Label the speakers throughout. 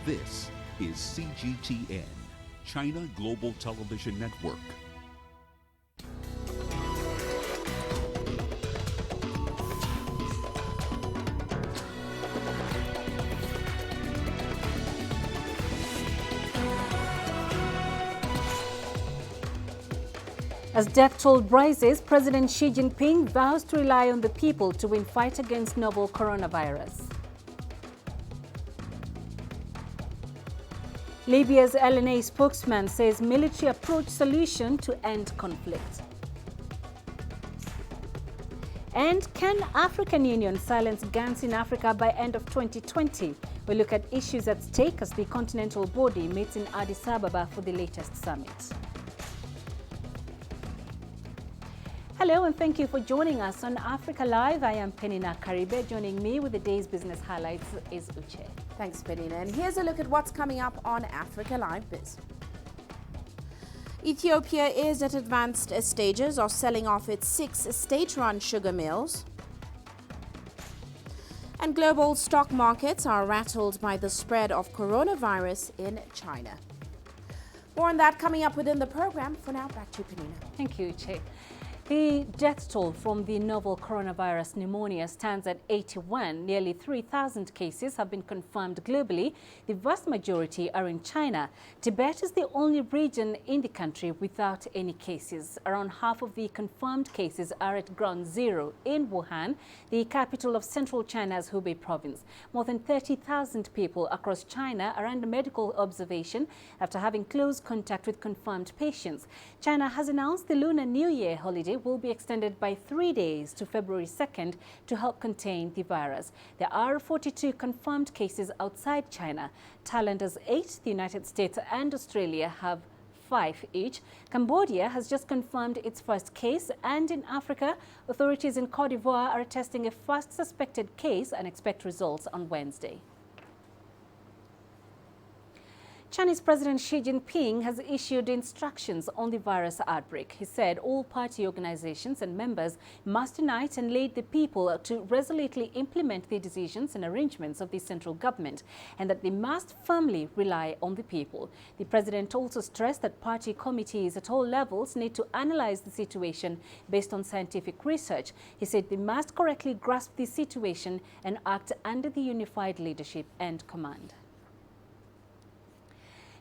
Speaker 1: This is CGTN, China Global Television Network.
Speaker 2: As death toll rises, President Xi Jinping vows to rely on the people to win fight against novel coronavirus. Libya's LNA spokesman says military approach solution to end conflict. And can African Union silence gangs in Africa by end of 2020? We look at issues at stake as the continental body meets in Addis Ababa for the latest summit. Hello and thank you for joining us on Africa Live. I am Peninnah Karibe. Joining me with the day's business highlights is Uche.
Speaker 3: Thanks, Peninnah. And here's a look at what's coming up on Africa Live Biz. Ethiopia is at advanced stages of selling off its 6 state-run sugar mills. And global stock markets are rattled by the spread of coronavirus in China. More on that coming up within the program. For now, back to you, Peninnah.
Speaker 2: Thank you, Uche. The death toll from the novel coronavirus pneumonia stands at 81. Nearly 3,000 cases have been confirmed globally. The vast majority are in China. Tibet is the only region in the country without any cases. Around half of the confirmed cases are at ground zero in Wuhan, the capital of central China's Hubei province. More than 30,000 people across China are under medical observation after having close contact with confirmed patients. China has announced the Lunar New Year holiday will be extended by 3 days to February 2nd to help contain the virus. There are 42 confirmed cases outside China. Thailand has 8, the United States and Australia have 5 each. Cambodia has just confirmed its first case, and in Africa, authorities in Cote d'Ivoire are testing a first suspected case and expect results on Wednesday. Chinese President Xi Jinping has issued instructions on the virus outbreak. He said all party organizations and members must unite and lead the people to resolutely implement the decisions and arrangements of the central government, and that they must firmly rely on the people. The president also stressed that party committees at all levels need to analyze the situation based on scientific research. He said they must correctly grasp the situation and act under the unified leadership and command.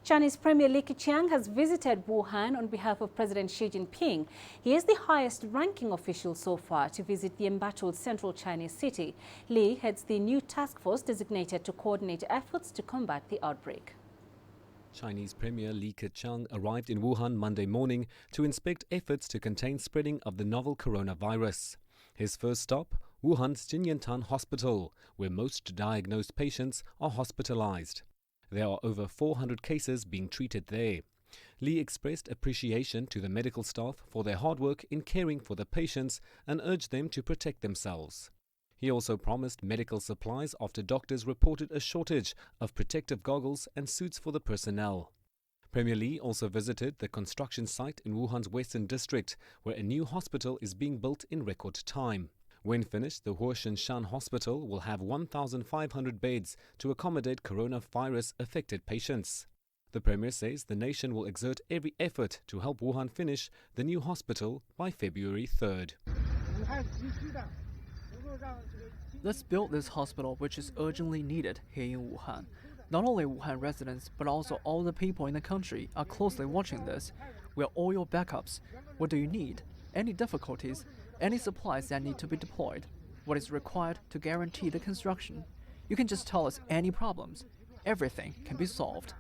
Speaker 2: Chinese Premier Li Keqiang has visited Wuhan on behalf of President Xi Jinping. He is the highest-ranking official so far to visit the embattled central Chinese city. Li heads the new task force designated to coordinate efforts to combat the outbreak.
Speaker 4: Chinese Premier Li Keqiang arrived in Wuhan Monday morning to inspect efforts to contain spreading of the novel coronavirus. His first stop, Wuhan's Jinyantan Hospital, where most diagnosed patients are hospitalized. There are over 400 cases being treated there. Li expressed appreciation to the medical staff for their hard work in caring for the patients and urged them to protect themselves. He also promised medical supplies after doctors reported a shortage of protective goggles and suits for the personnel. Premier Li also visited the construction site in Wuhan's Western District, where a new hospital is being built in record time. When finished, the Huoshan Hospital will have 1,500 beds to accommodate coronavirus-affected patients. The Premier says the nation will exert every effort to help Wuhan finish the new hospital by February 3rd.
Speaker 5: Let's build this hospital, which is urgently needed here in Wuhan. Not only Wuhan residents, but also all the people in the country are closely watching this. We are all your backups. What do you need? Any difficulties? Any supplies that need to be deployed? What is required to guarantee the construction? You can just tell us any problems. Everything can be solved.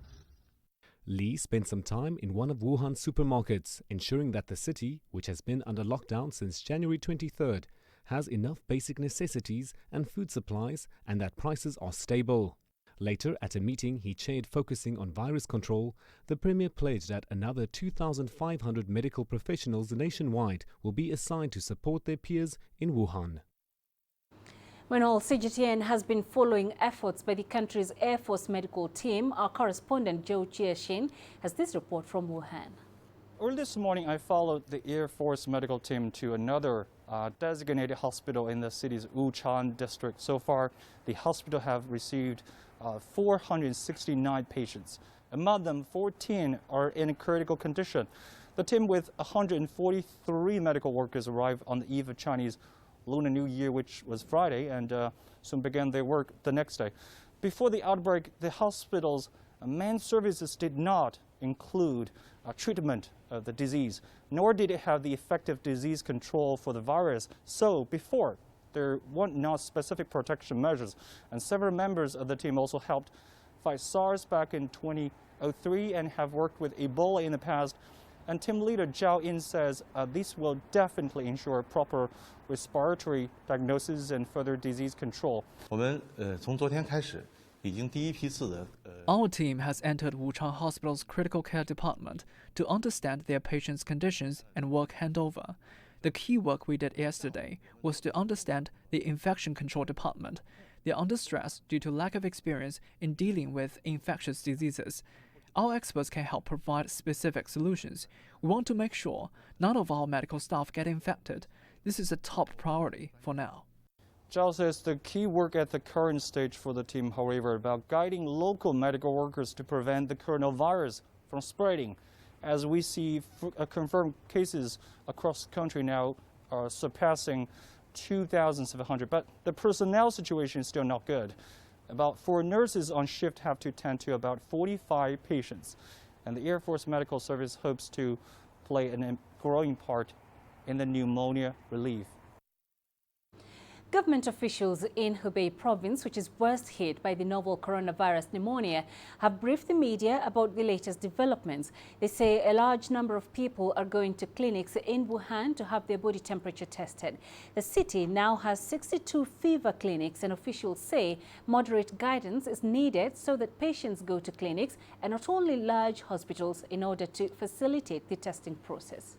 Speaker 4: Li spent some time in one of Wuhan's supermarkets, ensuring that the city, which has been under lockdown since January 23rd, has enough basic necessities and food supplies and that prices are stable. Later, at a meeting he chaired focusing on virus control, the Premier pledged that another 2,500 medical professionals nationwide will be assigned to support their peers in Wuhan.
Speaker 2: Meanwhile, CGTN has been following efforts by the country's Air Force medical team. Our correspondent Joe Chiashin has this report from Wuhan.
Speaker 6: Early this morning, I followed the Air Force medical team to another designated hospital in the city's Wuhan district. So far, the hospital have received 469 patients. Among them, 14 are in critical condition. The team with 143 medical workers arrived on the eve of Chinese Lunar New Year, which was Friday, and soon began their work the next day. Before the outbreak, the hospital's main services did not include treatment of the disease, nor did it have the effective disease control for the virus. So before, there were not specific protection measures, and several members of the team also helped fight SARS back in 2003 and have worked with Ebola in the past. And team leader Zhao Yin says this will definitely ensure proper respiratory diagnosis and further disease control.
Speaker 5: Our team has entered Wuhan Hospital's critical care department to understand their patients' conditions and work handover. The key work we did yesterday was to understand the infection control department. They're under stress due to lack of experience in dealing with infectious diseases. Our experts can help provide specific solutions. We want to make sure none of our medical staff get infected. This is a top priority for now.
Speaker 6: Zhao says the key work at the current stage for the team, however, about guiding local medical workers to prevent the coronavirus from spreading. As we see confirmed cases across the country now are surpassing 2,700, but the personnel situation is still not good. About 4 nurses on shift have to tend to about 45 patients, and the Air Force Medical Service hopes to play a growing part in the pneumonia relief.
Speaker 2: Government officials in Hubei province, which is worst hit by the novel coronavirus pneumonia, have briefed the media about the latest developments. They say a large number of people are going to clinics in Wuhan to have their body temperature tested. The city now has 62 fever clinics, and officials say moderate guidance is needed so that patients go to clinics and not only large hospitals in order to facilitate the testing process.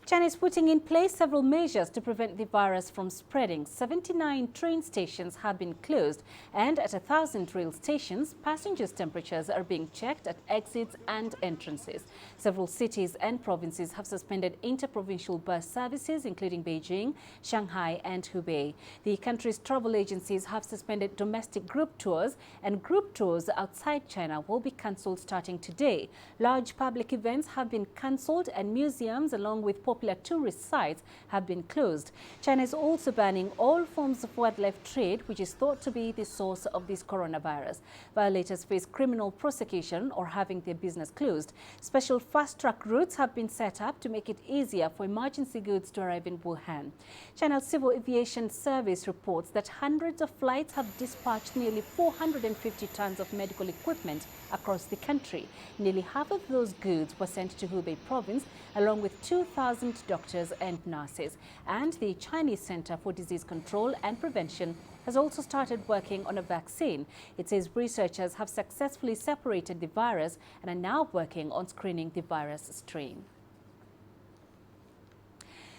Speaker 2: China is putting in place several measures to prevent the virus from spreading. 79 train stations have been closed, and at 1,000 rail stations, passengers' temperatures are being checked at exits and entrances. Several cities and provinces have suspended inter-provincial bus services, including Beijing, Shanghai and Hubei. The country's travel agencies have suspended domestic group tours, and group tours outside China will be cancelled starting today. Large public events have been cancelled, and museums, along with popular tourist sites, have been closed. China is also banning all forms of wildlife trade, which is thought to be the source of this coronavirus. Violators face criminal prosecution or having their business closed. Special fast-track routes have been set up to make it easier for emergency goods to arrive in Wuhan. China's Civil Aviation Service reports that hundreds of flights have dispatched nearly 450 tons of medical equipment across the country. Nearly half of those goods were sent to Hubei province, along with 2,000 doctors and nurses. And the Chinese Center for Disease Control and Prevention has also started working on a vaccine. It says researchers have successfully separated the virus and are now working on screening the virus strain.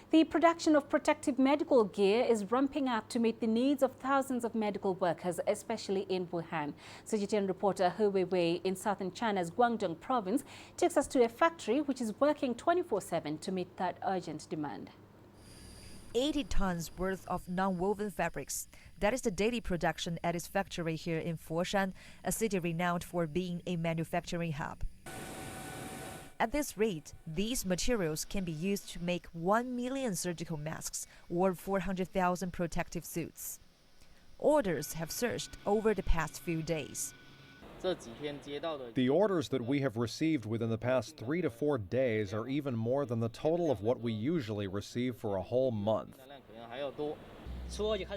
Speaker 2: The production of protective medical gear is ramping up to meet the needs of thousands of medical workers, especially in Wuhan. CGTN reporter Hu Weiwei in southern China's Guangdong province takes us to a factory which is working 24/7 to meet that urgent demand.
Speaker 7: 80 tons worth of non-woven fabrics. That is the daily production at its factory here in Foshan, a city renowned for being a manufacturing hub. At this rate, these materials can be used to make 1 million surgical masks or 400,000 protective suits. Orders have surged over the past few days.
Speaker 8: The orders that we have received within the past 3 to 4 days are even more than the total of what we usually receive for a whole month.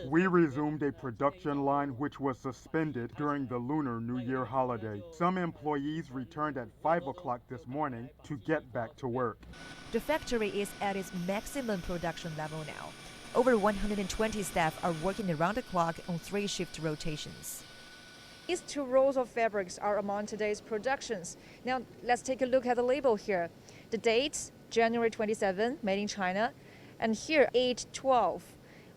Speaker 9: We resumed a production line which was suspended during the Lunar New Year holiday. Some employees returned at 5 o'clock this morning to get back to work.
Speaker 7: The factory is at its maximum production level now. Over 120 staff are working around the clock on 3-shift rotations.
Speaker 10: These 2 rolls of fabrics are among today's productions. Now, let's take a look at the label here. The date, January 27, made in China, and here, age 12.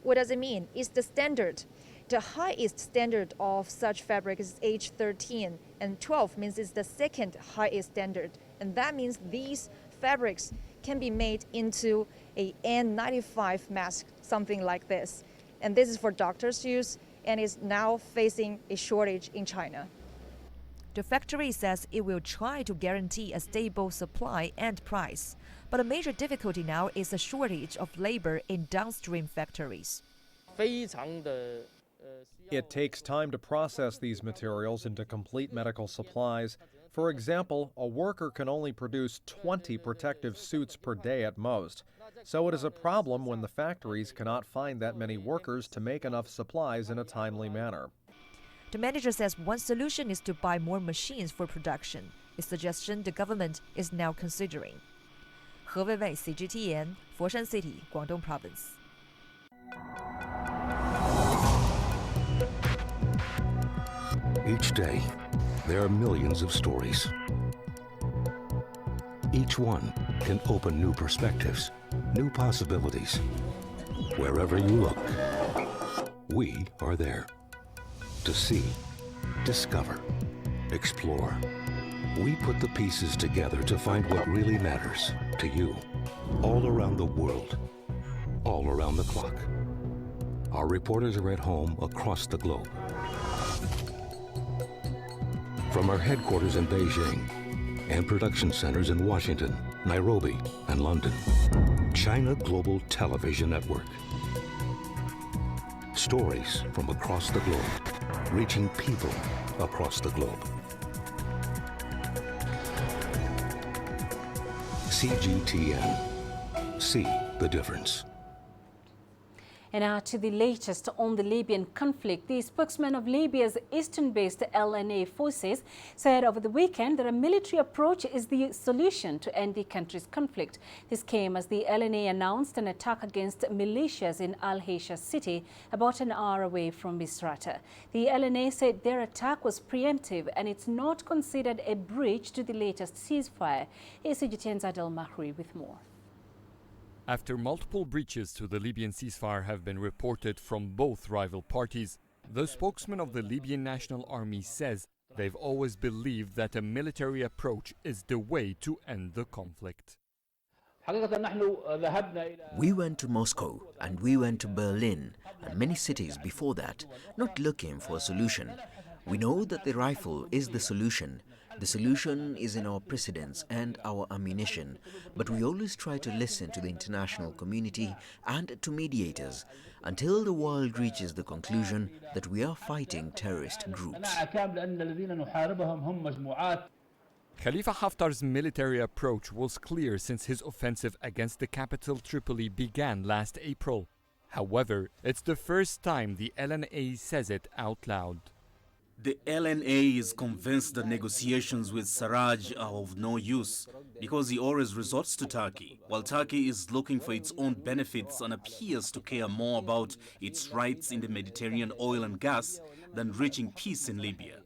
Speaker 10: What does it mean? It's the standard. The highest standard of such fabric is age 13, and 12 means it's the second highest standard. And that means these fabrics can be made into a N95 mask, something like this. And this is for doctors' use, and is now facing a shortage in China.
Speaker 7: The factory says it will try to guarantee a stable supply and price, but a major difficulty now is a shortage of labor in downstream factories.
Speaker 8: It takes time to process these materials into complete medical supplies. For example, a worker can only produce 20 protective suits per day at most. So it is a problem when the factories cannot find that many workers to make enough supplies in a timely manner.
Speaker 7: The manager says one solution is to buy more machines for production, a suggestion the government is now considering. He Weiwei, CGTN, Foshan City, Guangdong Province.
Speaker 11: Each day, there are millions of stories. Each one can open new perspectives, new possibilities. Wherever you look, we are there. To see, discover, explore. We put the pieces together to find what really matters to you, all around the world, all around the clock. Our reporters are at home across the globe. From our headquarters in Beijing and production centers in Washington, Nairobi, and London, China Global Television Network. Stories from across the globe, reaching people across the globe. CGTN. See the difference.
Speaker 2: And now to the latest on the Libyan conflict. The spokesman of Libya's eastern-based LNA forces said over the weekend that a military approach is the solution to end the country's conflict. This came as the LNA announced an attack against militias in Al-Haisha city, about an hour away from Misrata. The LNA said their attack was preemptive and it's not considered a breach to the latest ceasefire. Here's CGTN's Adel Mahri with more.
Speaker 12: After multiple breaches to the Libyan ceasefire have been reported from both rival parties, the spokesman of the Libyan National Army says they've always believed that a military approach is the way to end the conflict.
Speaker 13: We went to Moscow and we went to Berlin and many cities before that, not looking for a solution. We know that the rifle is the solution. The solution is in our precedents and our ammunition, but we always try to listen to the international community and to mediators until the world reaches the conclusion that we are fighting terrorist groups.
Speaker 12: Khalifa Haftar's military approach was clear since his offensive against the capital Tripoli began last April. However, it's the first time the LNA says it out loud.
Speaker 14: The LNA is convinced that negotiations with Sarraj are of no use because he always resorts to Turkey, while Turkey is looking for its own benefits and appears to care more about its rights in the Mediterranean oil and gas than reaching peace in Libya.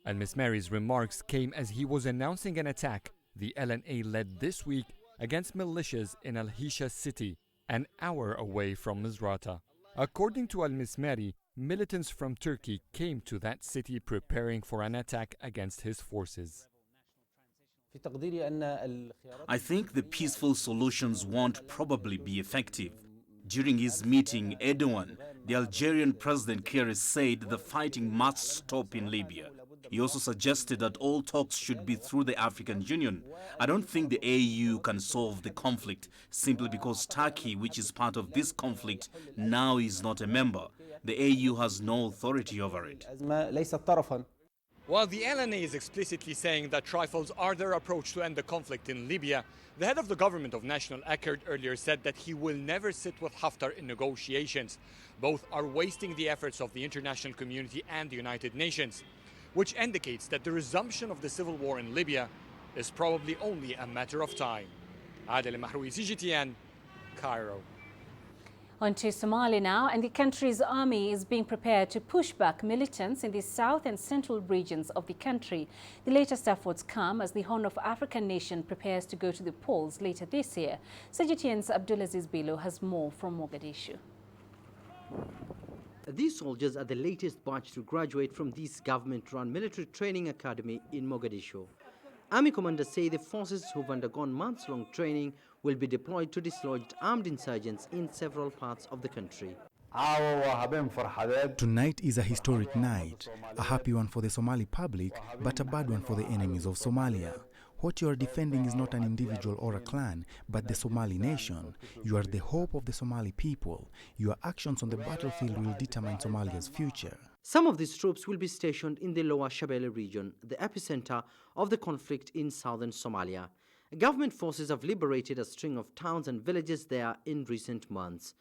Speaker 12: Al-Mismari's remarks came as he was announcing an attack the LNA led this week against militias in Al-Haisha city, an hour away from Misrata. According to Al-Mismari, militants from Turkey came to that city preparing for an attack against his forces.
Speaker 14: I think the peaceful solutions won't probably be effective. During his meeting, Erdogan, the Algerian president, clearly said the fighting must stop in Libya. He also suggested that all talks should be through the African Union. I don't think the AU can solve the conflict simply because Turkey, which is part of this conflict, now is not a member. The AU has no authority over it.
Speaker 12: While the LNA is explicitly saying that rifles are their approach to end the conflict in Libya, the head of the government of National Accord earlier said that he will never sit with Haftar in negotiations. Both are wasting the efforts of the international community and the United Nations, which indicates that the resumption of the civil war in Libya is probably only a matter of time. Adel Mahroui, CGTN, Cairo.
Speaker 2: On to Somalia now, and the country's army is being prepared to push back militants in the south and central regions of the country. The latest efforts come as the Horn of Africa nation prepares to go to the polls later this year. CGTN's Abdulaziz Bilo has more from Mogadishu.
Speaker 15: These soldiers are the latest batch to graduate from this government-run military training academy in Mogadishu. Army commanders say the forces who've undergone months-long training will be deployed to dislodge armed insurgents in several parts of the country.
Speaker 16: Tonight is a historic night, a happy one for the Somali public, but a bad one for the enemies of Somalia. What you are defending is not an individual or a clan, but the Somali nation. You are the hope of the Somali people. Your actions on the battlefield will determine Somalia's future.
Speaker 15: Some of these troops will be stationed in the Lower Shabelle region, the epicenter of the conflict in southern Somalia. Government forces have liberated a string of towns and villages there in recent months.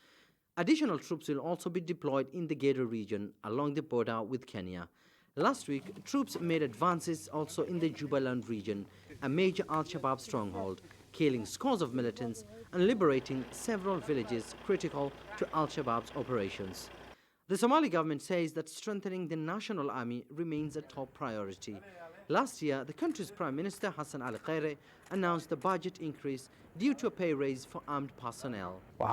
Speaker 15: Additional troops will also be deployed in the Gedo region along the border with Kenya. Last week, troops made advances also in the Jubaland region, a major Al-Shabaab stronghold, killing scores of militants and liberating several villages critical to Al-Shabaab's operations. The Somali government says that strengthening the national army remains a top priority. Last year, the country's Prime Minister Hassan Ali Khaire announced a budget increase due to a pay raise for armed personnel.
Speaker 16: The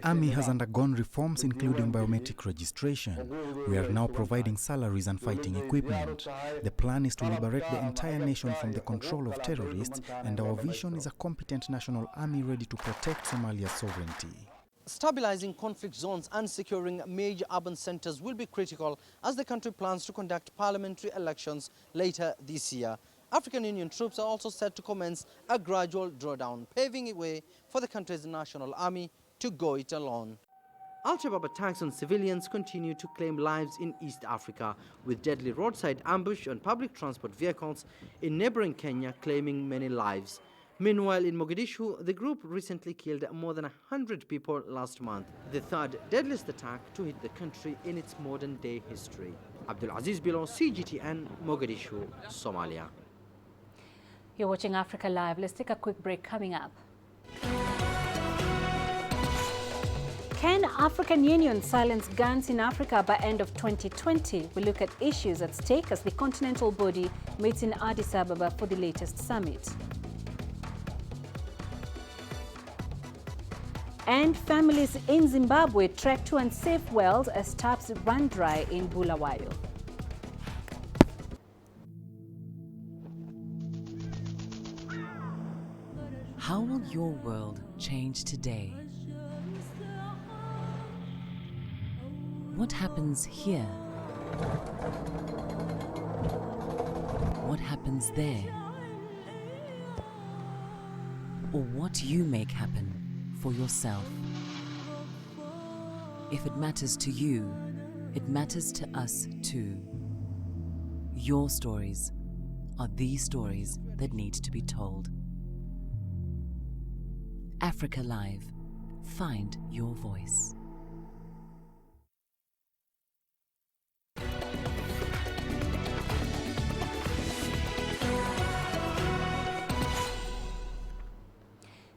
Speaker 16: army has undergone reforms including biometric registration. We are now providing salaries and fighting equipment. The plan is to liberate the entire nation from the control of terrorists, and our vision is a competent national army ready to protect Somalia's sovereignty.
Speaker 15: Stabilizing conflict zones and securing major urban centers will be critical as the country plans to conduct parliamentary elections later this year. African Union troops are also set to commence a gradual drawdown, paving a way for the country's national army to go it alone. Al-Shabaab attacks on civilians continue to claim lives in East Africa, with deadly roadside ambush on public transport vehicles in neighboring Kenya claiming many lives. Meanwhile, in Mogadishu, the group recently killed more than 100 people last month, the third deadliest attack to hit the country in its modern-day history. Abdul Aziz Bilo, CGTN, Mogadishu, Somalia.
Speaker 2: You're watching Africa Live. Let's take a quick break coming up. Can African Union silence guns in Africa by end of 2020? We look at issues at stake as the continental body meets in Addis Ababa for the latest summit. And families in Zimbabwe trek to unsafe wells as taps run dry in Bulawayo.
Speaker 17: How will your world change today? What happens here? What happens there? Or what you make happen for yourself. If it matters to you, it matters to us too. Your stories are the stories that need to be told. Africa Live. Find your voice.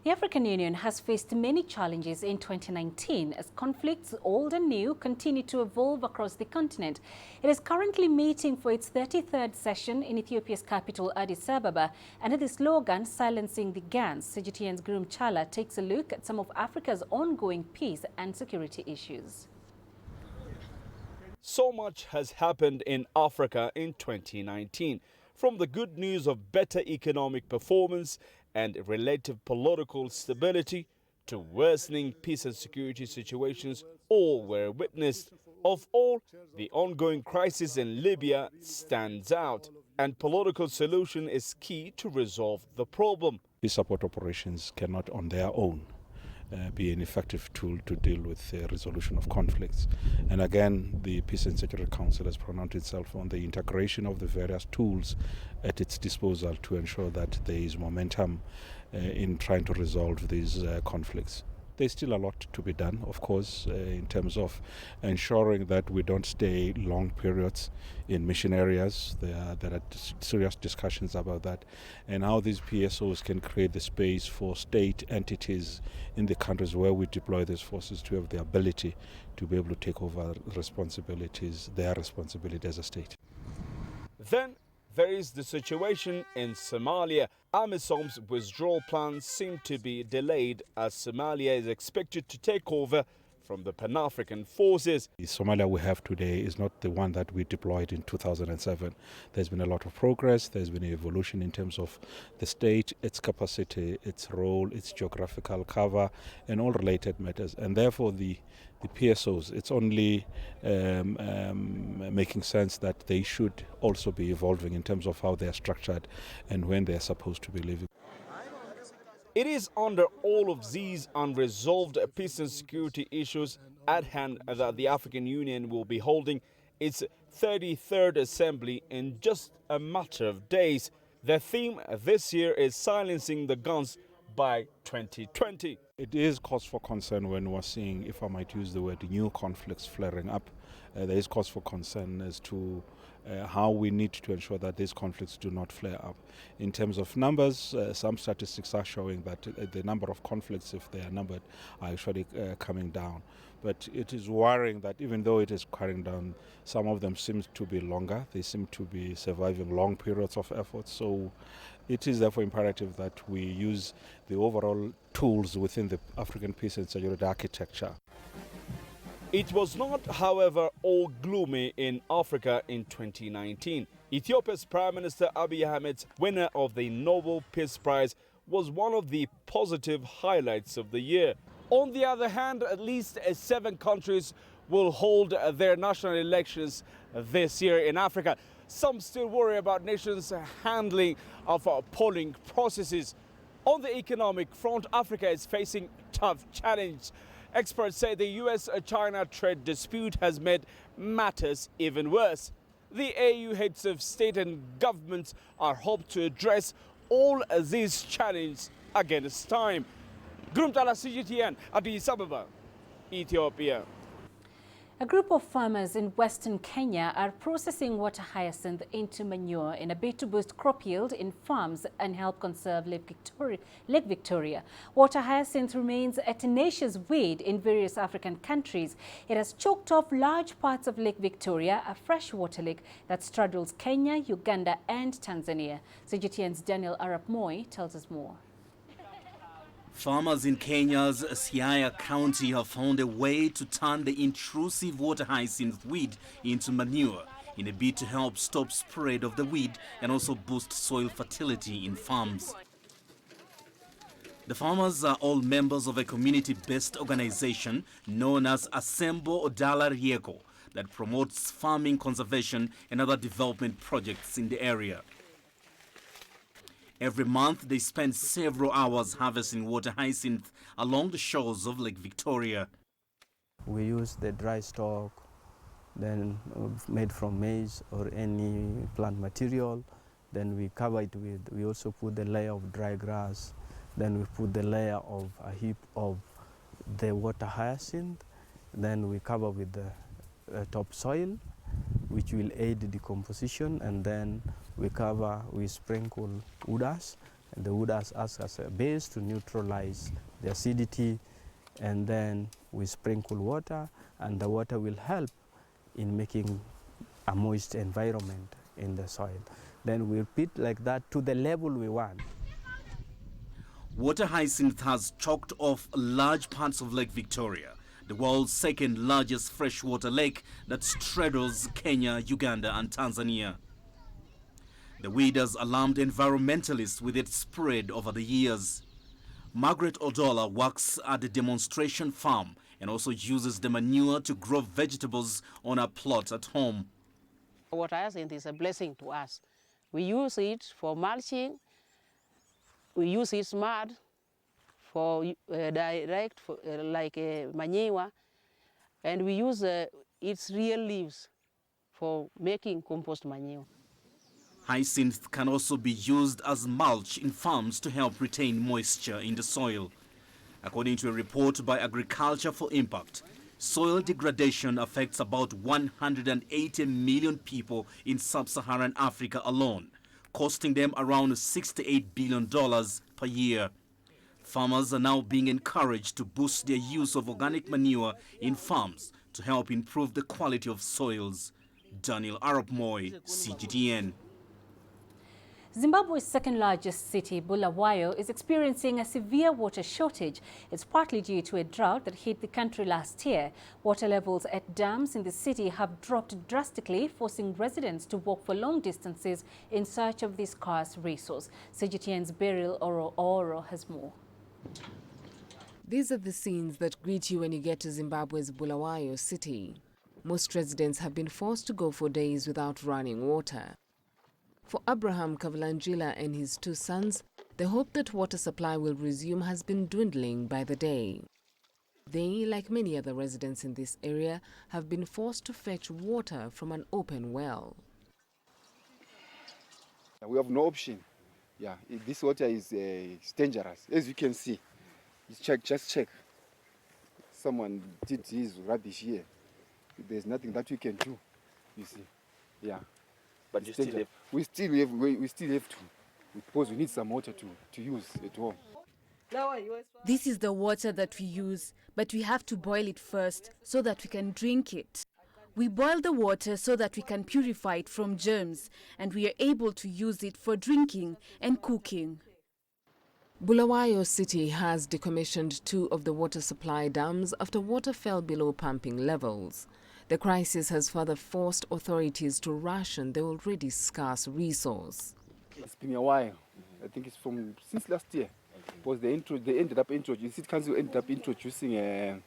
Speaker 2: The African Union has faced many challenges in 2019 as conflicts, old and new, continue to evolve across the continent. It is currently meeting for its 33rd session in Ethiopia's capital, Addis Ababa, under the slogan, Silencing the Guns. CGTN's Groom Chala takes a look at some of Africa's ongoing peace and security issues.
Speaker 18: So much has happened in Africa in 2019, from the good news of better economic performance and relative political stability to worsening peace and security situations, all were witnessed. Of all, the ongoing crisis in Libya stands out, and political solution is key to resolve the problem.
Speaker 19: Peace support operations cannot on their own be an effective tool to deal with the resolution of conflicts. And again, the Peace and Security Council has pronounced itself on the integration of the various tools at its disposal to ensure that there is momentum in trying to resolve these conflicts. There's still a lot to be done, of course, in terms of ensuring that we don't stay long periods in mission areas. There are serious discussions about that, and how these PSOs can create the space for state entities in the countries where we deploy these forces to have the ability to be able to take over responsibilities, their responsibility as a state.
Speaker 18: Then there is the situation in Somalia. AMISOM's withdrawal plans seem to be delayed as Somalia is expected to take over from the Pan-African forces.
Speaker 19: The Somalia we have today is not the one that we deployed in 2007. There's been a lot of progress. There's been an evolution in terms of the state, its capacity, its role, its geographical cover, and all related matters. And therefore, the PSOs, it's only making sense that they should also be evolving in terms of how they are structured and when they are supposed to be living.
Speaker 18: It is under all of these unresolved peace and security issues at hand that the African Union will be holding its 33rd Assembly in just a matter of days. The theme this year is silencing the guns by 2020.
Speaker 19: It is cause for concern when we're seeing, if I might use the word, new conflicts flaring up. There is cause for concern as to how we need to ensure that these conflicts do not flare up. In terms of numbers, some statistics are showing that the number of conflicts, if they are numbered, are actually coming down. But it is worrying that even though it is coming down, some of them seem to be longer. They seem to be surviving long periods of effort. So it is therefore imperative that we use the overall tools within the African peace and security architecture.
Speaker 18: It was not, however, all gloomy in Africa in 2019. Ethiopia's Prime Minister Abiy Ahmed, winner of the Nobel Peace Prize, was one of the positive highlights of the year. On the other hand, at least 7 countries will hold their national elections this year in Africa. Some still worry about nations' handling of polling processes. On the economic front, Africa is facing tough challenge. Experts say the US-China trade dispute has made matters even worse. The AU heads of state and governments are hoped to address all these challenges against time. Grumtala CGTN, Addis Ababa, Ethiopia.
Speaker 2: A group of farmers in western Kenya are processing water hyacinth into manure in a bid to boost crop yield in farms and help conserve Lake Victoria. Water hyacinth remains a tenacious weed in various African countries. It has choked off large parts of Lake Victoria, a freshwater lake that straddles Kenya, Uganda and Tanzania. CGTN's Daniel Arap Moi tells us more.
Speaker 14: Farmers in Kenya's Siaya County have found a way to turn the intrusive water hyacinth weed into manure in a bid to help stop spread of the weed and also boost soil fertility in farms. The farmers are all members of a community-based organization known as Asembo Odala Rieko that promotes farming conservation and other development projects in the area. Every month, they spend several hours harvesting water hyacinth along the shores of Lake Victoria.
Speaker 20: We use the dry stock, then made from maize or any plant material. Then we cover it with, we also put the layer of dry grass. Then we put the layer of a heap of the water hyacinth. Then we cover with the topsoil, which will aid decomposition, and then we sprinkle wood ash, and the wood ash acts as a base to neutralize the acidity, and then we sprinkle water, and the water will help in making a moist environment in the soil. Then we repeat like that to the level we want.
Speaker 14: Water hyacinth has choked off large parts of Lake Victoria, the world's second largest freshwater lake that straddles Kenya, Uganda and Tanzania. The weed has alarmed environmentalists with its spread over the years. Margaret Odola works at a demonstration farm and also uses the manure to grow vegetables on her plot at home.
Speaker 21: Water hyacinth is a blessing to us. We use it for mulching, we use its mud for direct, like manure, and we use its real leaves for making compost manure.
Speaker 14: Hyacinth can also be used as mulch in farms to help retain moisture in the soil. According to a report by Agriculture for Impact, soil degradation affects about 180 million people in sub-Saharan Africa alone, costing them around $68 billion per year. Farmers are now being encouraged to boost their use of organic manure in farms to help improve the quality of soils. Daniel Arap Moi, CGTN.
Speaker 2: Zimbabwe's second-largest city, Bulawayo, is experiencing a severe water shortage. It's partly due to a drought that hit the country last year. Water levels at dams in the city have dropped drastically, forcing residents to walk for long distances in search of this scarce resource. CGTN's Beryl Oro has more.
Speaker 1: These are the scenes that greet you when you get to Zimbabwe's Bulawayo city. Most residents have been forced to go for days without running water. For Abraham Kavalanjila and his two sons, the hope that water supply will resume has been dwindling by the day. They, like many other residents in this area, have been forced to fetch water from an open well.
Speaker 22: We have no option. Yeah, this water is dangerous. As you can see, just check. Someone did his rubbish here. There's nothing that we can do, you see. Yeah. But we still have to, because we need some water to use at home.
Speaker 23: This is the water that we use, but we have to boil it first so that we can drink it. We boil the water so that we can purify it from germs, and we are able to use it for drinking and cooking.
Speaker 1: Bulawayo City has decommissioned 2 of the water supply dams after water fell below pumping levels. The crisis has further forced authorities to ration the already scarce resource.
Speaker 22: It's been a while. I think it's since last year. Because they ended up introducing, City Council ended up introducing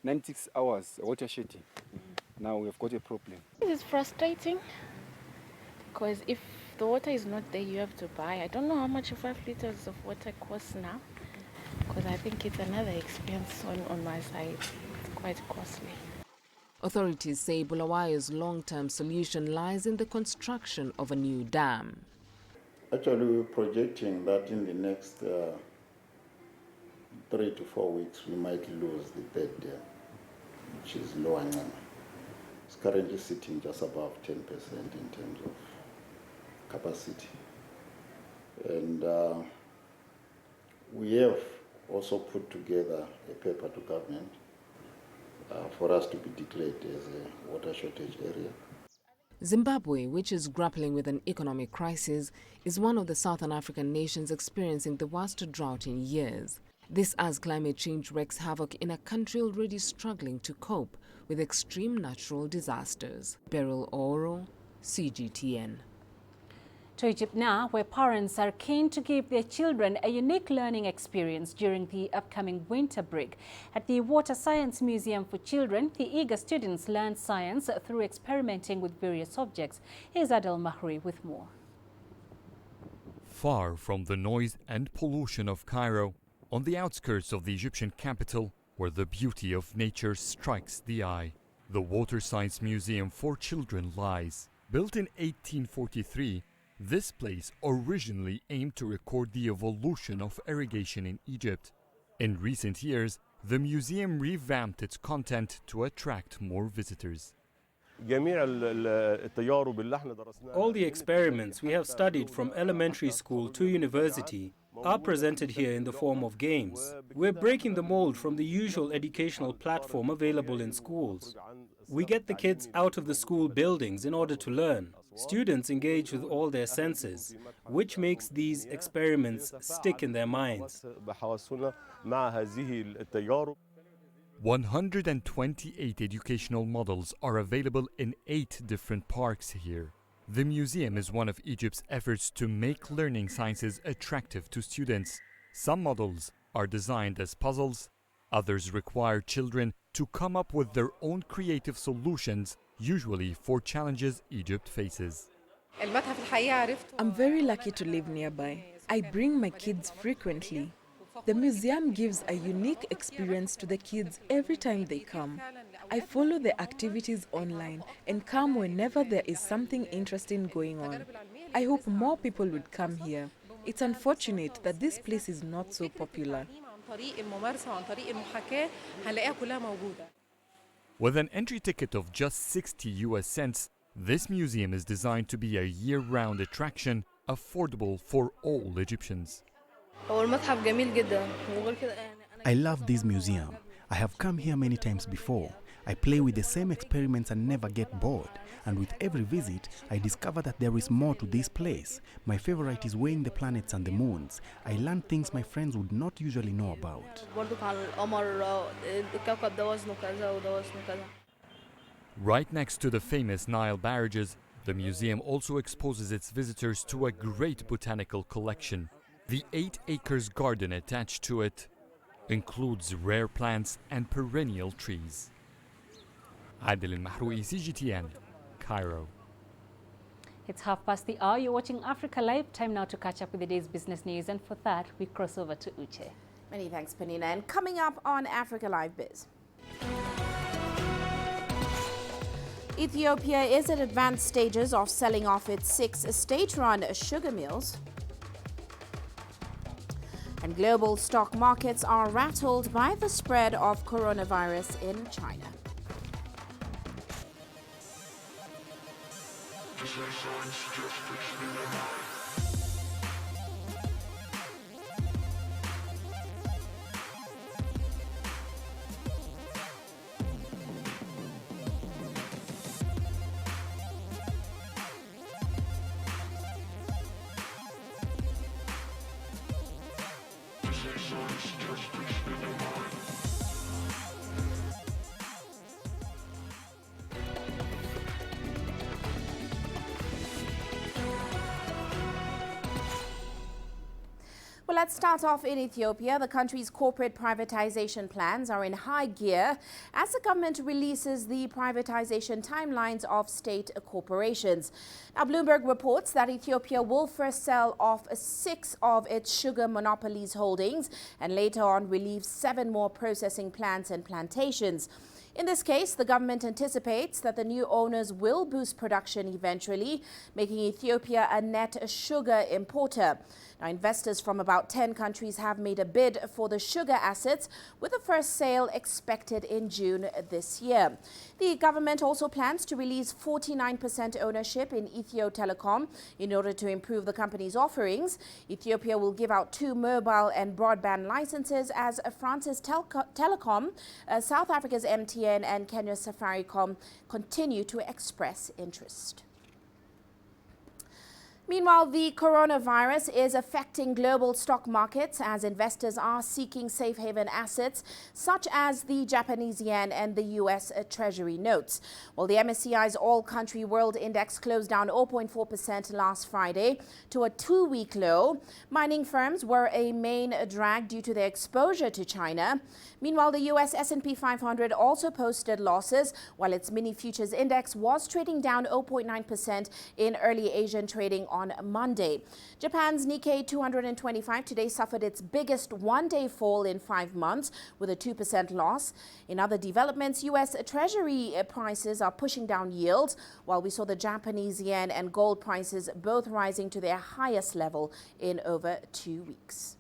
Speaker 22: 96 hours water shedding. Now we've got a problem.
Speaker 24: It is frustrating because if the water is not there, you have to buy. I don't know how much 5 liters of water costs now, because I think it's another expense on my side. It's quite costly.
Speaker 1: Authorities say Bulawayo's long-term solution lies in the construction of a new dam.
Speaker 25: Actually, we're projecting that in the next 3 to 4 weeks, we might lose the 3rd dam, which is Lower Ngama. It's currently sitting just above 10% in terms of capacity. And we have also put together a paper to government for us to be declared as a water shortage area.
Speaker 1: Zimbabwe, which is grappling with an economic crisis, is one of the Southern African nations experiencing the worst drought in years. This as climate change wreaks havoc in a country already struggling to cope with extreme natural disasters. Beryl Oro, CGTN.
Speaker 2: To Egypt now, where parents are keen to give their children a unique learning experience during the upcoming winter break. At the Water Science Museum for Children, the eager students learn science through experimenting with various subjects. Here's Adel Mahri with more.
Speaker 26: Far from the noise and pollution of Cairo, on the outskirts of the Egyptian capital, where the beauty of nature strikes the eye, the Water Science Museum for Children lies. Built in 1843, this place originally aimed to record the evolution of irrigation in Egypt. In recent years, the museum revamped its content to attract more visitors.
Speaker 27: All the experiments we have studied from elementary school to university are presented here in the form of games. We're breaking the mold from the usual educational platform available in schools. We get the kids out of the school buildings in order to learn. Students engage with all their senses, which makes these experiments stick in their minds.
Speaker 26: 128 educational models are available in 8 different parks here. The museum is one of Egypt's efforts to make learning sciences attractive to students. Some models are designed as puzzles, others require children to come up with their own creative solutions, usually for challenges Egypt faces.
Speaker 28: I'm very lucky to live nearby. I bring my kids frequently. The museum gives a unique experience to the kids every time they come. I follow the activities online and come whenever there is something interesting going on. I hope more people would come here. It's unfortunate that this place is not so popular.
Speaker 26: With an entry ticket of just 60 US cents, this museum is designed to be a year-round attraction, affordable for all Egyptians.
Speaker 16: I love this museum. I have come here many times before. I play with the same experiments and never get bored. And with every visit, I discover that there is more to this place. My favorite is weighing the planets and the moons. I learn things my friends would not usually know about.
Speaker 26: Right next to the famous Nile barrages, the museum also exposes its visitors to a great botanical collection. The 8 acres garden attached to it includes rare plants and perennial trees. Adil Al-Mahroui, CGTN, Cairo.
Speaker 2: It's 1:30. You're watching Africa Live. Time now to catch up with the day's business news, and for that, we cross over to Uche.
Speaker 3: Many thanks, Peninnah. And coming up on Africa Live Biz. Ethiopia is at advanced stages of selling off its 6 state-run sugar mills. And global stock markets are rattled by the spread of coronavirus in China. Well, let's start off in Ethiopia. The country's corporate privatization plans are in high gear as the government releases the privatization timelines of state corporations. Now, Bloomberg reports that Ethiopia will first sell off 6 of its sugar monopolies holdings and later on relieve 7 more processing plants and plantations. In this case, the government anticipates that the new owners will boost production eventually, making Ethiopia a net sugar importer. Now, investors from about 10 countries have made a bid for the sugar assets, with the first sale expected in June this year. The government also plans to release 49% ownership in Ethio Telecom in order to improve the company's offerings. Ethiopia will give out 2 mobile and broadband licenses as France's Telecom, South Africa's MTN and Kenya's Safaricom continue to express interest. Meanwhile, the coronavirus is affecting global stock markets as investors are seeking safe haven assets such as the Japanese yen and the US Treasury notes. Well, the MSCI's all-country world index closed down 0.4% last Friday to a 2-week low. Mining firms were a main drag due to their exposure to China. Meanwhile, the US S&P 500 also posted losses, while its mini futures index was trading down 0.9% in early Asian trading on Monday. Japan's Nikkei 225 today suffered its biggest one-day fall in 5 months with a 2% loss. In other developments, US Treasury prices are pushing down yields, while we saw the Japanese yen and gold prices both rising to their highest level in over 2 weeks.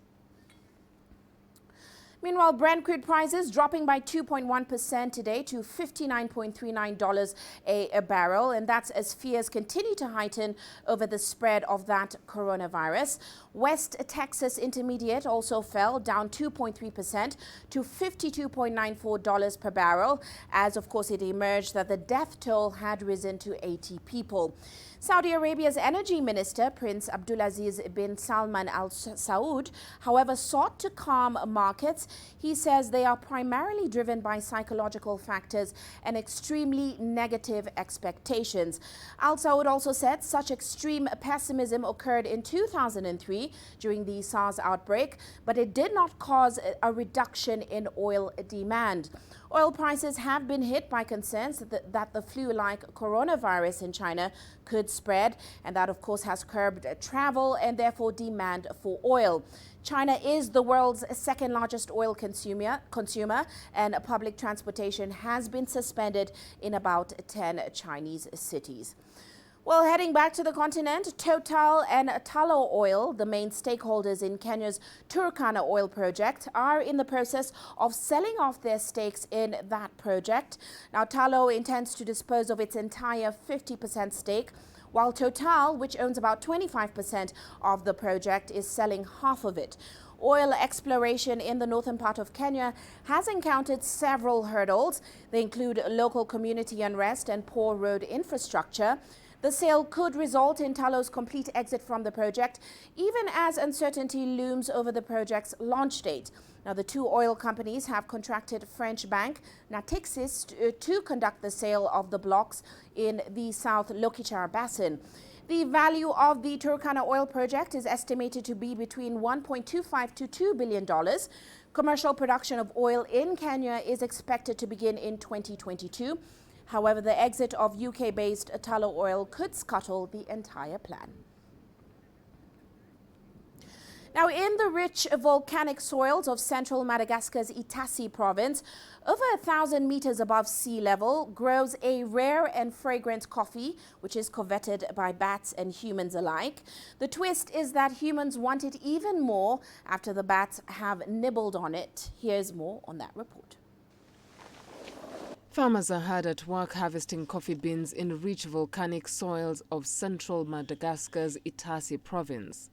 Speaker 3: Meanwhile, Brent crude prices dropping by 2.1% today to $59.39 a barrel, and that's as fears continue to heighten over the spread of that coronavirus. West Texas Intermediate also fell, down 2.3% to $52.94 per barrel, as of course it emerged that the death toll had risen to 80 people. Saudi Arabia's energy minister, Prince Abdulaziz bin Salman Al Saud, however, sought to calm markets. He says they are primarily driven by psychological factors and extremely negative expectations. Al Saud also said such extreme pessimism occurred in 2003 during the SARS outbreak, but it did not cause a reduction in oil demand. Oil prices have been hit by concerns that the flu-like coronavirus in China could spread, and that of course has curbed travel and therefore demand for oil. China is the world's second largest oil consumer, and public transportation has been suspended in about 10 Chinese cities. Well, heading back to the continent, Total and Tullow Oil, the main stakeholders in Kenya's Turkana oil project, are in the process of selling off their stakes in that project. Now, Tullow intends to dispose of its entire 50% stake, while Total, which owns about 25% of the project, is selling half of it. Oil exploration in the northern part of Kenya has encountered several hurdles. They include local community unrest and poor road infrastructure. The sale could result in Tullow's complete exit from the project, even as uncertainty looms over the project's launch date. Now, the two oil companies have contracted French bank Natixis to conduct the sale of the blocks in the South Lokichar Basin. The value of the Turkana oil project is estimated to be between $1.25 to $2 billion. Commercial production of oil in Kenya is expected to begin in 2022. However, the exit of UK-based Tullow Oil could scuttle the entire plan. Now, in the rich volcanic soils of central Madagascar's Itassi province, over 1,000 meters above sea level, grows a rare and fragrant coffee, which is coveted by bats and humans alike. The twist is that humans want it even more after the bats have nibbled on it. Here's more on that report.
Speaker 1: Farmers are hard at work harvesting coffee beans in rich volcanic soils of central Madagascar's Itassi province.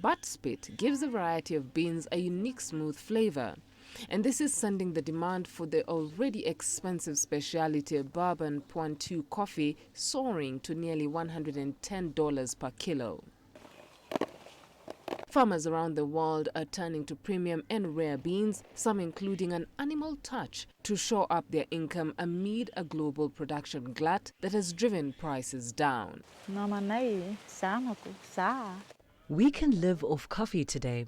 Speaker 1: Butt spit gives the variety of beans a unique smooth flavor, and this is sending the demand for the already expensive specialty bourbon Pointu coffee soaring to nearly $110 per kilo. Farmers around the world are turning to premium and rare beans, some including an animal touch, to shore up their income amid a global production glut that has driven prices down.
Speaker 17: We can live off coffee today.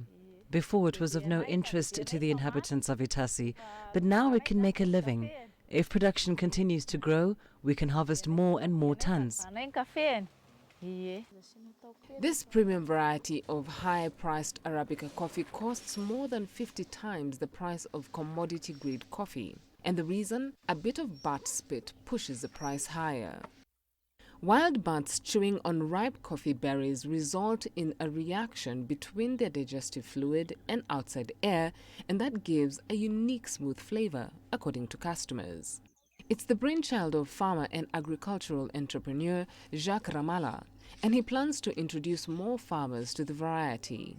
Speaker 17: Before it was of no interest to the inhabitants of Itassi, but now it can make a living. If production continues to grow, we can harvest more and more tons.
Speaker 1: This premium variety of high-priced Arabica coffee costs more than 50 times the price of commodity-grade coffee. And the reason? A bit of butt spit pushes the price higher. Wild bats chewing on ripe coffee berries result in a reaction between their digestive fluid and outside air, and that gives a unique smooth flavor, according to customers. It's the brainchild of farmer and agricultural entrepreneur Jacques Ramala, and he plans to introduce more farmers to the variety.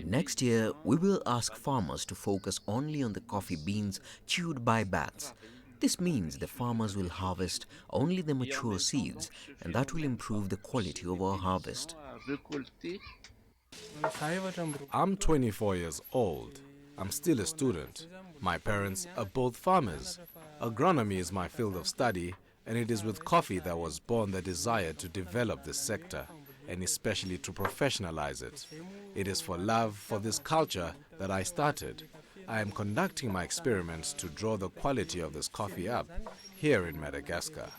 Speaker 13: Next year, we will ask farmers to focus only on the coffee beans chewed by bats. This means the farmers will harvest only the mature seeds, and that will improve the quality of our harvest.
Speaker 4: I'm 24 years old. I'm still a student. My parents are both farmers. Agronomy is my field of study, and it is with coffee that was born the desire to develop this sector, and especially to professionalize it. It is for love for this culture that I started. I am conducting my experiments to draw the quality of this coffee up here in Madagascar.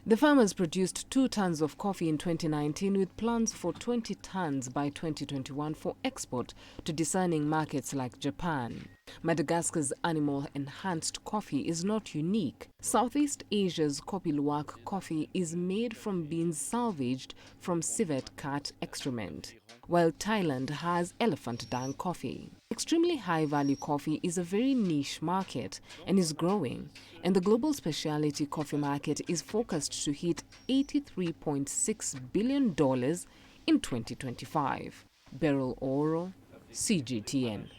Speaker 1: The farmers produced 2 tons of coffee in 2019 with plans for 20 tons by 2021 for export to discerning markets like Japan. Madagascar's animal-enhanced coffee is not unique. Southeast Asia's Kopi Luwak coffee is made from beans salvaged from civet cat excrement, while Thailand has elephant dung coffee. Extremely high-value coffee is a very niche market and is growing, and the global specialty coffee market is forecast to hit $83.6 billion in 2025. Beryl Oro, CGTN.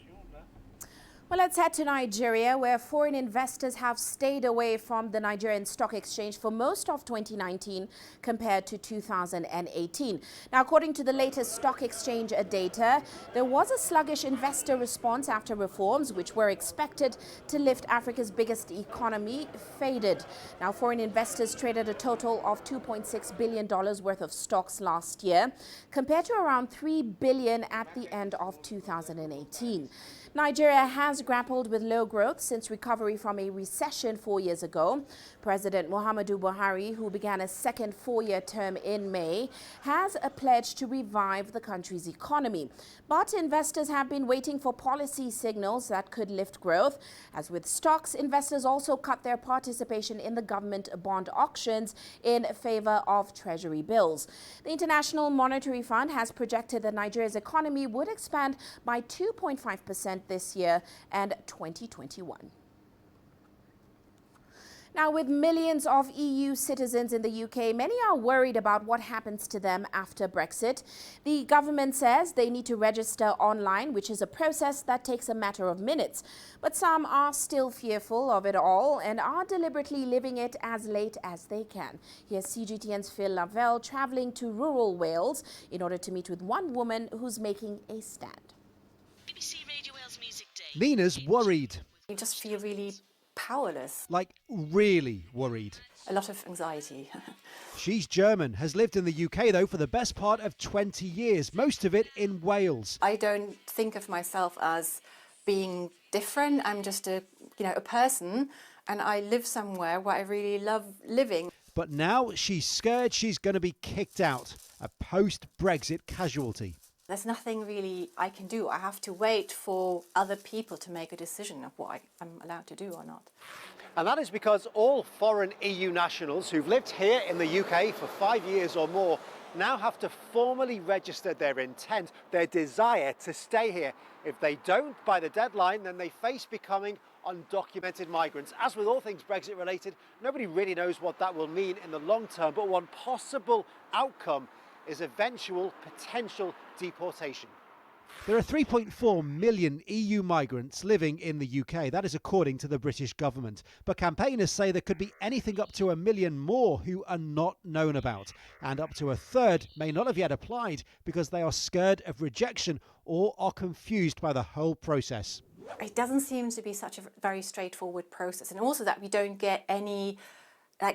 Speaker 3: Well, let's head to Nigeria, where foreign investors have stayed away from the Nigerian Stock Exchange for most of 2019 compared to 2018. Now, according to the latest stock exchange data, there was a sluggish investor response after reforms, which were expected to lift Africa's biggest economy, faded. Now, foreign investors traded a total of $2.6 billion worth of stocks last year, compared to around $3 billion at the end of 2018. Nigeria has grappled with low growth since recovery from a recession 4 years ago. President Muhammadu Buhari, who began a second 4-year term in May, has a pledge to revive the country's economy. But investors have been waiting for policy signals that could lift growth. As with stocks, investors also cut their participation in the government bond auctions in favor of treasury bills. The International Monetary Fund has projected that Nigeria's economy would expand by 2.5% this year and 2021. Now, with millions of EU citizens in the UK, many are worried about what happens to them after Brexit. The government says they need to register online, which is a process that takes a matter of minutes. But some are still fearful of it all and are deliberately living it as late as they can. Here's CGTN's Phil Lavelle travelling to rural Wales in order to meet with one woman who's making a stand.
Speaker 5: BBC Radio Wales Music Day.
Speaker 6: Nina's worried.
Speaker 7: You just feel really powerless.
Speaker 6: Like really worried.
Speaker 7: A lot of anxiety.
Speaker 6: She's German, has lived in the UK though for the best part of 20 years, most of it in Wales.
Speaker 7: I don't think of myself as being different. I'm just a person, and I live somewhere where I really love living.
Speaker 6: But now she's scared she's going to be kicked out, a post-Brexit casualty.
Speaker 7: There's nothing really I can do. I have to wait for other people to make a decision of what I'm allowed to do or not.
Speaker 6: And that is because all foreign EU nationals who've lived here in the UK for 5 years or more now have to formally register their intent, their desire to stay here. If they don't by the deadline, then they face becoming undocumented migrants. As with all things Brexit related, nobody really knows what that will mean in the long term, but one possible outcome is eventual potential deportation. There are 3.4 million EU migrants living in the UK. That is according to the British government. But campaigners say there could be anything up to 1 million more who are not known about. And up to a third may not have yet applied because they are scared of rejection or are confused by the whole process.
Speaker 7: It doesn't seem to be such a very straightforward process. And also that we don't get any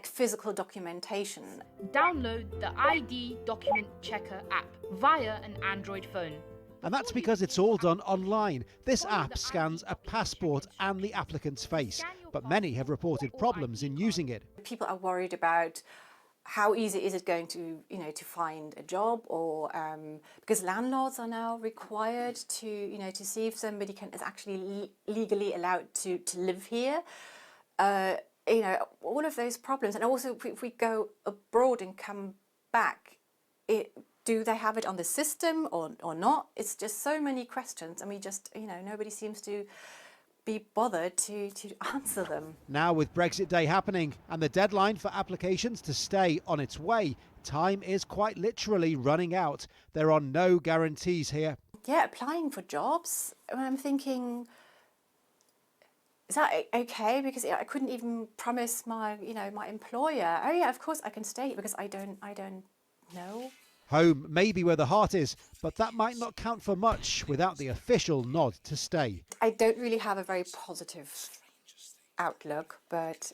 Speaker 7: physical documentation.
Speaker 8: Download the ID Document Checker app via an Android phone.
Speaker 6: And that's because it's all done online. This app scans a passport and the applicant's face, but many have reported problems in using it.
Speaker 7: People are worried about how easy is it going to, to find a job, or because landlords are now required to, to see if somebody is actually legally allowed to live here. All of those problems. And also, if we go abroad and come back, do they have it on the system or not? It's just so many questions, and we just, nobody seems to be bothered to answer them.
Speaker 6: Now with Brexit Day happening and the deadline for applications to stay on its way, time is quite literally running out. There are no guarantees here.
Speaker 7: Yeah, applying for jobs, I'm thinking, is that okay? Because I couldn't even promise my, my employer, oh yeah, of course I can stay, because I don't know.
Speaker 6: Home may be where the heart is, but that might not count for much without the official nod to stay.
Speaker 7: I don't really have a very positive outlook, but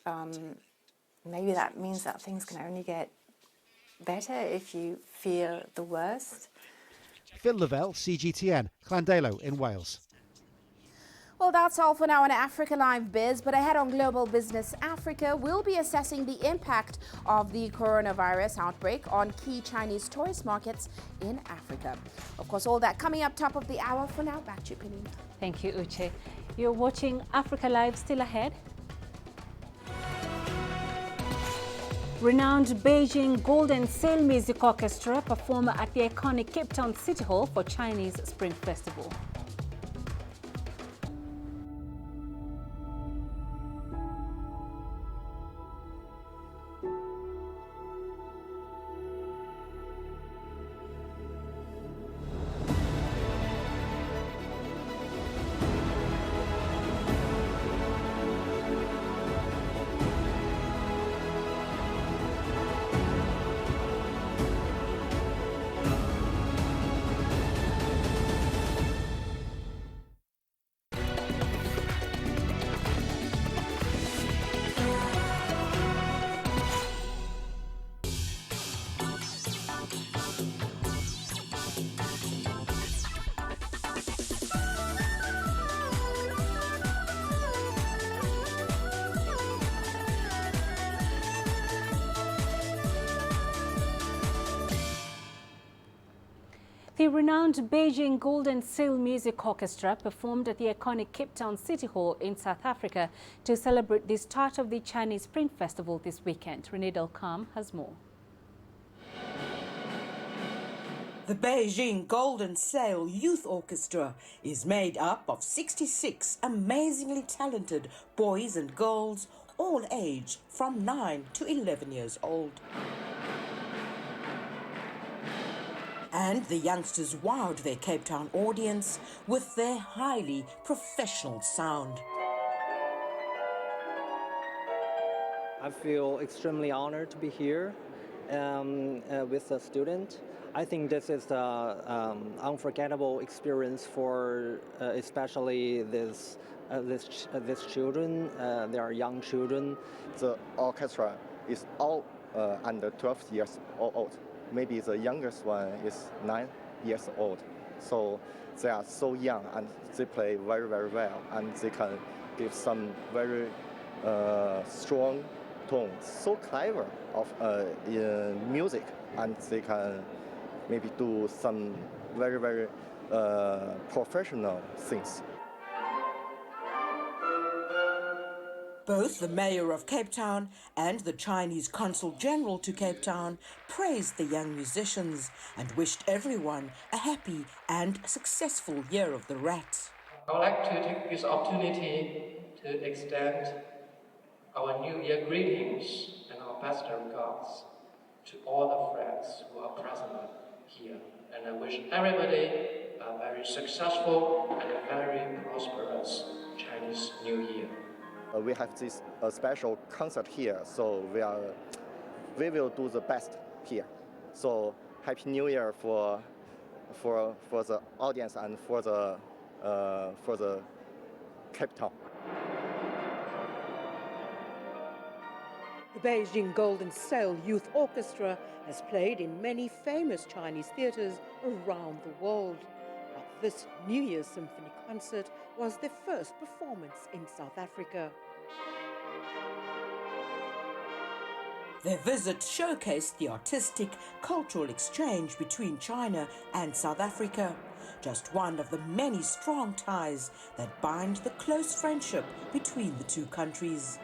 Speaker 7: maybe that means that things can only get better if you fear the worst.
Speaker 6: Phil Lavelle, CGTN, Llandelo in Wales.
Speaker 3: Well, that's all for now on Africa Live Biz, but ahead on Global Business Africa, we'll be assessing the impact of the coronavirus outbreak on key Chinese tourist markets in Africa. Of course, all that coming up top of the hour. For now, back to you, Peninnah.
Speaker 2: Thank you, Uche. You're watching Africa Live. Still ahead. Renowned Beijing Golden Sail Music Orchestra perform at the iconic Cape Town City Hall for Chinese Spring Festival. The renowned Beijing Golden Sail Music Orchestra performed at the iconic Cape Town City Hall in South Africa to celebrate the start of the Chinese Spring Festival this weekend. Renee Delcam has more.
Speaker 9: The Beijing Golden Sail Youth Orchestra is made up of 66 amazingly talented boys and girls, all aged from 9 to 11 years old. And the youngsters wowed their Cape Town audience with their highly professional sound.
Speaker 10: I feel extremely honored to be here with a student. I think this is an unforgettable experience for especially these children. They are young children.
Speaker 11: The orchestra is all under 12 years old. Maybe the youngest one is 9 years old. So they are so young and they play very, very well, and they can give some very strong tones, so clever of music, and they can maybe do some very, very professional things.
Speaker 9: Both the mayor of Cape Town and the Chinese consul general to Cape Town praised the young musicians and wished everyone a happy and successful Year of the Rat.
Speaker 12: I would like to take this opportunity to extend our New Year greetings and our best regards to all the friends who are present here. And I wish everybody a very successful and a very prosperous Chinese New Year.
Speaker 11: We have this special concert here, so we will do the best here. So Happy New Year for the audience and for the Cape Town.
Speaker 9: The Beijing Golden Sail Youth Orchestra has played in many famous Chinese theaters around the world. But this New Year's Symphony concert was their first performance in South Africa. Their visit showcased the artistic, cultural exchange between China and South Africa, just one of the many strong ties that bind the close friendship between the two countries.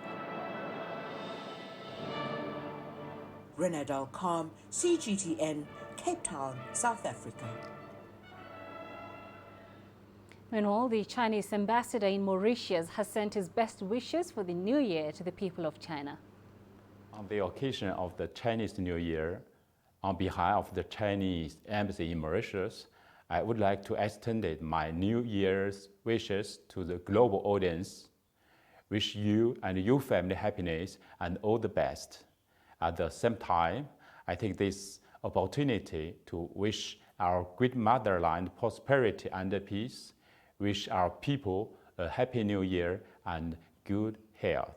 Speaker 9: Renee Dalcom, CGTN, Cape Town, South Africa.
Speaker 2: Meanwhile, the Chinese ambassador in Mauritius has sent his best wishes for the new year to the people of China.
Speaker 15: On the occasion of the Chinese New Year, on behalf of the Chinese Embassy in Mauritius, I would like to extend my New Year's wishes to the global audience. Wish you and your family happiness and all the best. At the same time, I take this opportunity to wish our great motherland prosperity and peace. Wish our people a happy new year and good health.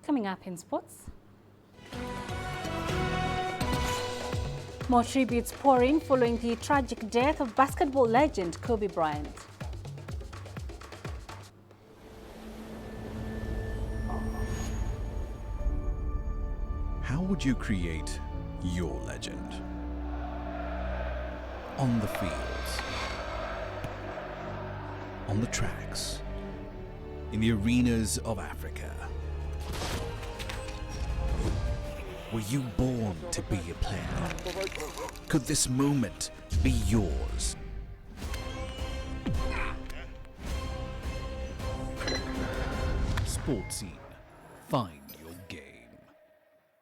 Speaker 2: Coming up in sports. More tributes pouring following the tragic death of basketball legend Kobe Bryant.
Speaker 18: How would you create your legend? On the fields, on the tracks, in the arenas of Africa. Were you born to be a player? Could this moment be yours? Sports Scene. Find